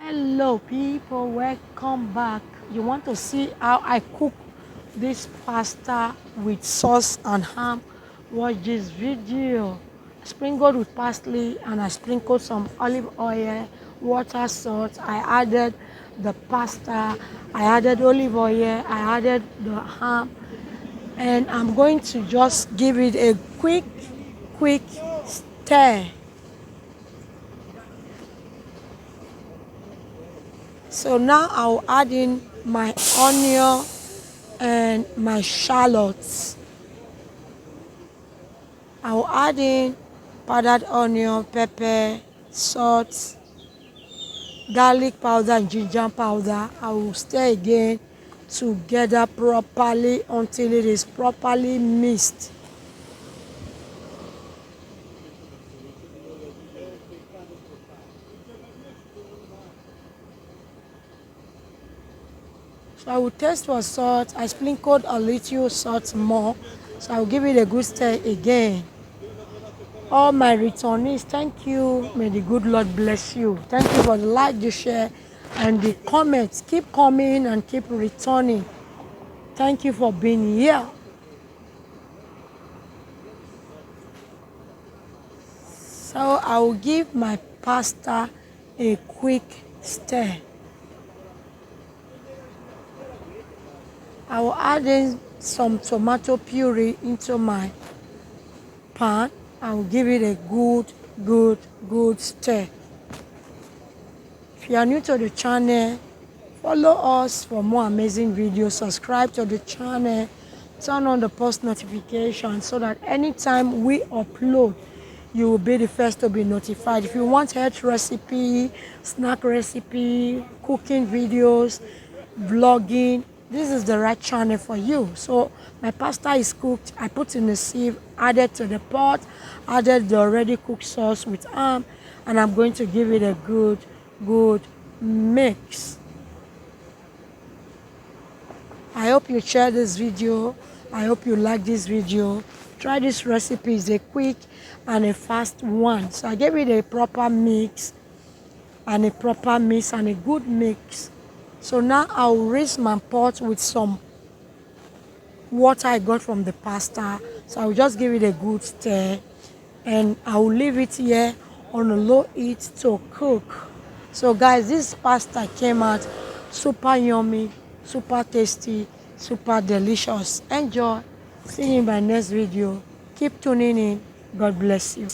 Hello people, welcome back. You want to see how I cook this pasta with sauce and ham? Watch this video. I sprinkled with parsley and I sprinkled some olive oil, water, salt. I added the pasta, I added olive oil, I added the ham, and I'm going to just give it a quick stir. So now I'll add in my onion and my shallots. I'll add in powdered onion, pepper, salt, garlic powder and ginger powder. I will stir again together properly until it is properly mixed. So I will taste for salt. I sprinkled a little salt more. So I will give it a good stir again. All my returnees, thank you. May the good Lord bless you. Thank you for the like, the share, and the comments. Keep coming and keep returning. Thank you for being here. So I will give my pasta a quick stir. I will add in some tomato puree into my pan. I will give it a good stir. If you are new to the channel, follow us for more amazing videos. Subscribe to the channel. Turn on the post notification so that anytime we upload, you will be the first to be notified. If you want health recipe, snack recipe, cooking videos, vlogging, this is the right channel for you. So my pasta is cooked. I put in a sieve, added to the pot, added the already cooked sauce with ham, and I'm going to give it a good mix. I hope you share this video. I hope you like this video. Try this recipe. It's a quick and a fast one. So I gave it a proper mix and a good mix. So now I'll rinse my pot with some water I got from the pasta. So I'll just give it a good stir and I'll leave it here on a low heat to cook. So guys, this pasta came out super yummy, super tasty, super delicious. Enjoy. See you in my next video. Keep tuning in. God bless you.